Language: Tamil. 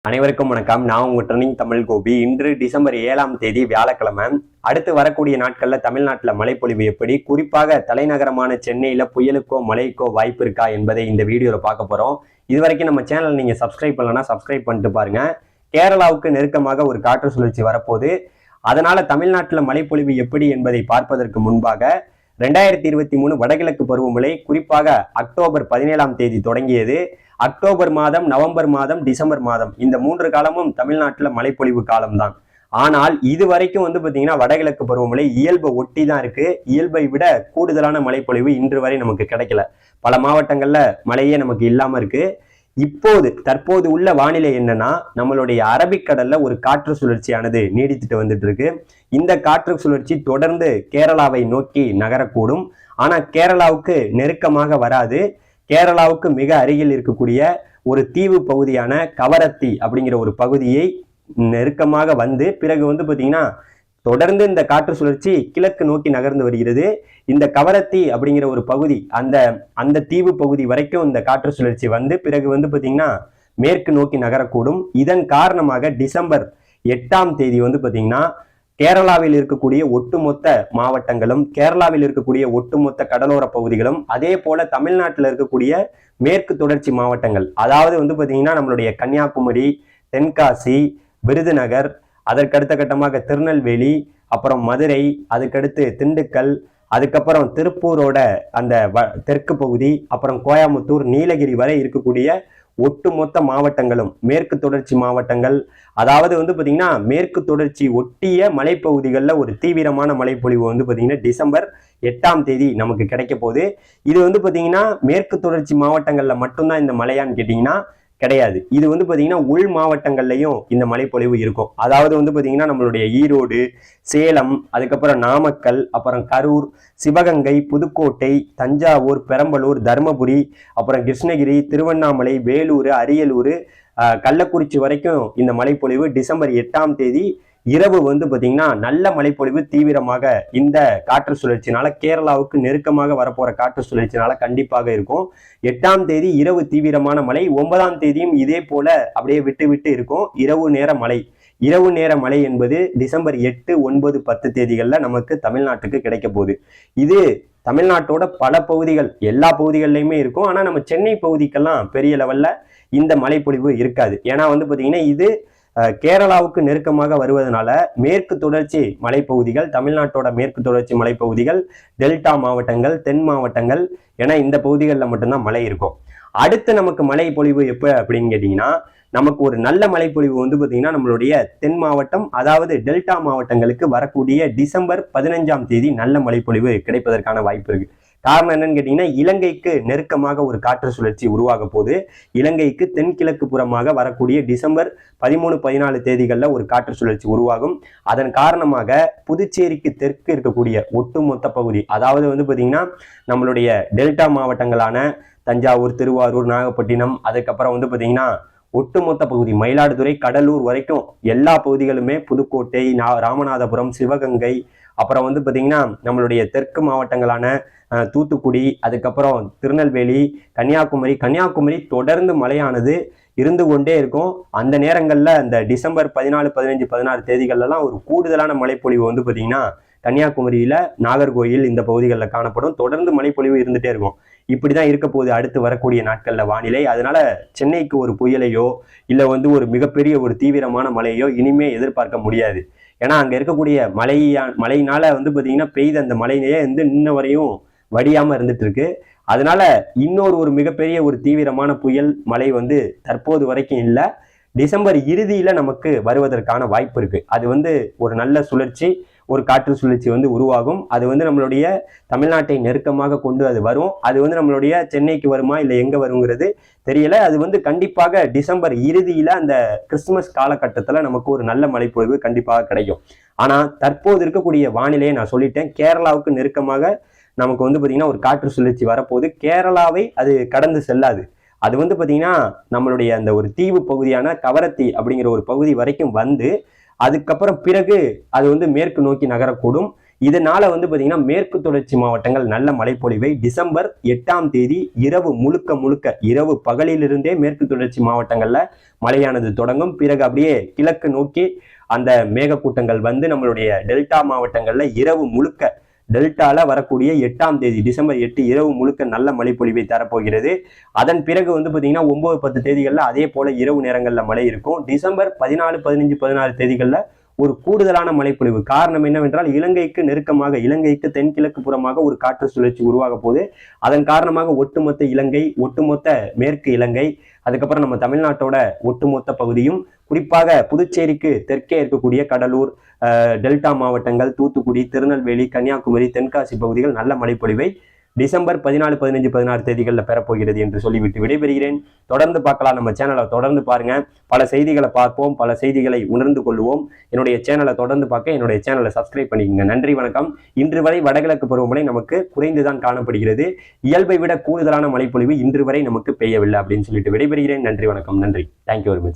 அனைவருக்கும் வணக்கம். நான் உங்க ட்ரெண்டிங் தமிழ் கோபி. இன்று டிசம்பர் 7ஆம் தேதி வியாழக்கிழமை. அடுத்து வரக்கூடிய நாட்கள்ல தமிழ்நாட்டில் மழைப்பொழிவு எப்படி, குறிப்பாக தலைநகரமான சென்னையில புயலுக்கோ மழைக்கோ வாய்ப்பு இருக்கா என்பதை இந்த வீடியோல பார்க்க போறோம். இதுவரைக்கும் நம்ம சேனல் நீங்க சப்ஸ்கிரைப் பண்ணலன்னா சப்ஸ்கிரைப் பண்ணிட்டு பாருங்க. கேரளாவுக்கு நெருக்கமாக ஒரு காற்று சுழற்சி வரப்போகுது. அதனால தமிழ்நாட்டில் மழைப்பொழிவு எப்படி என்பதை பார்ப்பதற்கு முன்பாக 2023 வடகிழக்கு பருவமழை குறிப்பாக அக்டோபர் 17ஆம் தேதி தொடங்கியது. அக்டோபர் மாதம், நவம்பர் மாதம், டிசம்பர் மாதம் இந்த 3 காலமும் தமிழ்நாட்டில் மழைப்பொழிவு காலம்தான். ஆனால் இது வரைக்கும் பாத்தீங்கன்னா வடகிழக்கு பருவமழை இயல்பை ஒட்டி தான் இருக்கு. இயல்பை விட கூடுதலான மழைப்பொழிவு இன்று வரை நமக்கு கிடைக்கல. பல மாவட்டங்கள்ல மழையே நமக்கு இல்லாம இருக்கு. தற்போது உள்ள வானிலை என்னன்னா, நம்மளுடைய அரபிக்கடல்ல ஒரு காற்று சுழற்சியானது நீடித்துட்டு வந்துட்டு இருக்கு. இந்த காற்று சுழற்சி தொடர்ந்து கேரளாவை நோக்கி நகரக்கூடும். ஆனா கேரளாவுக்கு நெருக்கமாக வராது. கேரளாவுக்கு மிக அருகில் இருக்கக்கூடிய ஒரு தீவு பகுதியான கவரத்தி அப்படிங்கிற ஒரு பகுதியை நெருக்கமாக வந்து பிறகு பாத்தீங்கன்னா தொடர்ந்து இந்த காற்று சுழற்சி கிழக்கு நோக்கி நகர்ந்து வருகிறது. இந்த கவரத்தி அப்படிங்கிற ஒரு பகுதி, அந்த தீவு பகுதி வரைக்கும் இந்த காற்று சுழற்சி வந்து பிறகு பாத்தீங்கன்னா மேற்கு நோக்கி நகரக்கூடும். இதன் காரணமாக டிசம்பர் 8ஆம் தேதி பாத்தீங்கன்னா கேரளாவில் இருக்கக்கூடிய ஒட்டுமொத்த மாவட்டங்களும், கேரளாவில் இருக்கக்கூடிய ஒட்டுமொத்த கடலோர பகுதிகளும், அதே போல தமிழ்நாட்டில் இருக்கக்கூடிய மேற்கு தொடர்ச்சி மாவட்டங்கள், அதாவது பாத்தீங்கன்னா நம்மளுடைய கன்னியாகுமரி, தென்காசி, விருதுநகர், அதற்கடுத்த கட்டமாக திருநெல்வேலி, அப்புறம் மதுரை, அதுக்கடுத்து திண்டுக்கல், அதுக்கப்புறம் திருப்பூரோட அந்த தெற்கு பகுதி, அப்புறம் கோயம்புத்தூர், நீலகிரி வரை இருக்கக்கூடிய ஒட்டுமொத்த மாவட்டங்களும் மேற்கு தொடர்ச்சி மாவட்டங்கள், அதாவது பாத்தீங்கன்னா மேற்கு தொடர்ச்சி ஒட்டிய மலைப்பகுதிகளில் ஒரு தீவிரமான மழைப்பொழிவு பாத்தீங்கன்னா டிசம்பர் 8ஆம் தேதி நமக்கு கிடைக்க போகுது. இது பாத்தீங்கன்னா மேற்கு தொடர்ச்சி மாவட்டங்கள்ல மட்டும்தான் இந்த மழையான்னு கேட்டீங்கன்னா கிடையாது. இது பாத்தீங்கன்னா உள் மாவட்டங்கள்லயும் இந்த மழைப்பொழிவு இருக்கும். அதாவது பாத்தீங்கன்னா நம்மளுடைய ஈரோடு, சேலம், அதுக்கப்புறம் நாமக்கல், அப்புறம் கரூர், சிவகங்கை, புதுக்கோட்டை, தஞ்சாவூர், பெரம்பலூர், தருமபுரி, அப்புறம் கிருஷ்ணகிரி, திருவண்ணாமலை, வேலூர், அரியலூர், கள்ளக்குறிச்சி வரைக்கும் இந்த மழைப்பொழிவு டிசம்பர் 8ஆம் தேதி இரவு பாத்தீங்கன்னா நல்ல மழைப்பொழிவு தீவிரமாக இந்த காற்று சுழற்சினால, கேரளாவுக்கு நெருக்கமாக வரப்போற காற்று சுழற்சினால கண்டிப்பாக இருக்கும். 8ஆம் தேதி இரவு தீவிரமான மழை, 9ஆம் தேதியும் இதே போல அப்படியே விட்டு விட்டு இருக்கும். இரவு நேர மழை என்பது டிசம்பர் 8, 9, 10 தேதிகள்ல நமக்கு தமிழ்நாட்டுக்கு கிடைக்க போகுது. இது தமிழ்நாட்டோட பல பகுதிகள், எல்லா பகுதிகள்லையுமே இருக்கும். ஆனா நம்ம சென்னை பகுதிக்கெல்லாம் பெரிய லெவல்ல இந்த மழைப்பொழிவு இருக்காது. ஏன்னா பாத்தீங்கன்னா இது கேரளாவுக்கு நெருக்கமாக வருவதனால மேற்கு தொடர்ச்சி மலைப்பகுதிகள், தமிழ்நாட்டோட மேற்கு தொடர்ச்சி மலைப்பகுதிகள், டெல்டா மாவட்டங்கள், தென் மாவட்டங்கள் என இந்த பகுதிகளில் மட்டும்தான் மழை இருக்கும். அடுத்து நமக்கு மழை பொழிவு எப்போ அப்படின்னு கேட்டீங்கன்னா, நமக்கு ஒரு நல்ல மழைப்பொழிவு பாத்தீங்கன்னா நம்மளுடைய தென் மாவட்டம், அதாவது டெல்டா மாவட்டங்களுக்கு வரக்கூடிய டிசம்பர் 15ஆம் தேதி நல்ல மழைப்பொழிவு கிடைப்பதற்கான வாய்ப்பு இருக்கு. காரணம் என்னன்னு கேட்டீங்கன்னா, இலங்கைக்கு நெருக்கமாக ஒரு காற்று சுழற்சி உருவாக போது, இலங்கைக்கு தென்கிழக்கு புறமாக வரக்கூடிய டிசம்பர் 13, 14 தேதிகளில் ஒரு காற்று சுழற்சி உருவாகும். அதன் காரணமாக புதுச்சேரிக்கு தெற்கு இருக்கக்கூடிய ஒட்டுமொத்த பகுதி, அதாவது பாத்தீங்கன்னா நம்மளுடைய டெல்டா மாவட்டங்களான தஞ்சாவூர், திருவாரூர், நாகப்பட்டினம், அதுக்கப்புறம் பாத்தீங்கன்னா ஒட்டுமொத்த பகுதி மயிலாடுதுறை, கடலூர் வரைக்கும் எல்லா பகுதிகளுமே, புதுக்கோட்டை, ராமநாதபுரம், சிவகங்கை, அப்புறம் பாத்தீங்கன்னா நம்மளுடைய தெற்கு மாவட்டங்களான தூத்துக்குடி, அதுக்கப்புறம் திருநெல்வேலி, கன்னியாகுமரி தொடர்ந்து மழையானது இருந்து கொண்டே இருக்கும். அந்த நேரங்கள்ல இந்த டிசம்பர் 14, 15, 16 தேதிகள்லாம் ஒரு கூடுதலான மழைப்பொழிவு பாத்தீங்கன்னா கன்னியாகுமரியில, நாகர்கோயில் இந்த பகுதிகளில் காணப்படும். தொடர்ந்து மழைப்பொழிவு இருந்துட்டே இருக்கும். இப்படிதான் இருக்க போகுது அடுத்து வரக்கூடிய நாட்கள்ல வானிலை. அதனால சென்னைக்கு ஒரு புயலையோ இல்ல ஒரு மிகப்பெரிய ஒரு தீவிரமான மழையோ இனிமே எதிர்பார்க்க முடியாது. ஏன்னா அங்க இருக்கக்கூடிய மழையினால பாத்தீங்கன்னா பெய்த அந்த மழையிலேயே இன்ன வரையும் வடியாம இருந்துட்டு இருக்கு. அதனால ஒரு மிகப்பெரிய ஒரு தீவிரமான புயல் மழை தற்போது வரைக்கும் இல்லை. டிசம்பர் இறுதியில நமக்கு வருவதற்கான வாய்ப்பு இருக்கு. அது ஒரு நல்ல சுழற்சி, ஒரு காற்று சுழற்சி உருவாகும். அது நம்மளுடைய தமிழ்நாட்டை நெருக்கமாக கொண்டு அது வரும். அது நம்மளுடைய சென்னைக்கு வருமா இல்லை எங்க வருங்கிறது தெரியல. அது கண்டிப்பாக டிசம்பர் இறுதியில அந்த கிறிஸ்துமஸ் காலகட்டத்துல நமக்கு ஒரு நல்ல மழைப்பொழிவு கண்டிப்பாக கிடைக்கும். ஆனா தற்போது இருக்கக்கூடிய வானிலையை நான் சொல்லிட்டேன். கேரளாவுக்கு நெருக்கமாக நமக்கு பாத்தீங்கன்னா ஒரு காற்று சுழற்சி வரப்போது. கேரளாவை அது கடந்து செல்லாது. அது பாத்தீங்கன்னா நம்மளுடைய அந்த ஒரு தீவு பகுதியான கவரத்தி அப்படிங்கிற ஒரு பகுதி வரைக்கும் அதுக்கப்புறம் பிறகு அது மேற்கு நோக்கி நகரக்கூடும். இதனால வந்து பாத்தீங்கன்னா மேற்கு தொடர்ச்சி மாவட்டங்கள் நல்ல மழைப்பொழிவை டிசம்பர் 8ஆம் தேதி இரவு முழுக்க இரவு பகலிலிருந்தே மேற்கு தொடர்ச்சி மாவட்டங்கள்ல மழையானது தொடங்கும். பிறகு அப்படியே கிழக்கு நோக்கி அந்த மேகக்கூட்டங்கள் வந்து நம்மளுடைய டெல்டா மாவட்டங்கள்ல இரவு முழுக்க டெல்டால வரக்கூடிய 8ஆம் தேதி டிசம்பர் 8 இரவு முழுக்க நல்ல மழைப்பொழிவை தரப்போகிறது. அதன் பிறகு வந்து பாத்தீங்கன்னா 9, 10 தேதிகள்ல அதே போல இரவு நேரங்கள்ல மழை இருக்கும். டிசம்பர் 14, 15, 16 தேதிகள்ல ஒரு கூடுதலான மழைப்பொழிவு. காரணம் என்னவென்றால் இலங்கைக்கு நெருக்கமாக இலங்கைக்கு தென்கிழக்கு புறமாக ஒரு காற்று சுழற்சி உருவாக போது அதன் காரணமாக ஒட்டுமொத்த இலங்கை, ஒட்டுமொத்த மேற்கு இலங்கை, அதுக்கப்புறம் நம்ம தமிழ்நாட்டோட ஒட்டுமொத்த பகுதியும், குறிப்பாக புதுச்சேரிக்கு தெற்கே இருக்கக்கூடிய கடலூர், டெல்டா மாவட்டங்கள், தூத்துக்குடி, திருநெல்வேலி, கன்னியாகுமரி, தென்காசி பகுதிகள் நல்ல மழைப்பொழிவை டிசம்பர் 14, 15, 16 தேதிகளில் பெறப்போகிறது என்று சொல்லிவிட்டு விடைபெறுகிறேன். தொடர்ந்து பார்க்கலாம், நம்ம சேனலை தொடர்ந்து பாருங்க. பல செய்திகளை பார்ப்போம், பல செய்திகளை உணர்ந்து கொள்வோம். என்னுடைய சேனலை தொடர்ந்து பார்க்க என்னுடைய சேனலை சப்ஸ்கிரைப் பண்ணிக்கோங்க. நன்றி, வணக்கம். இன்று வரை வடகிழக்கு பருவமழை நமக்கு குறைந்துதான் காணப்படுகிறது. இயல்பை விட கூடுதலான மழைப்பொழிவு இன்று வரை நமக்கு பெய்யவில்லை அப்படின்னு சொல்லிட்டு விடைபெறுகிறேன். நன்றி, வணக்கம். நன்றி. Thank you very much.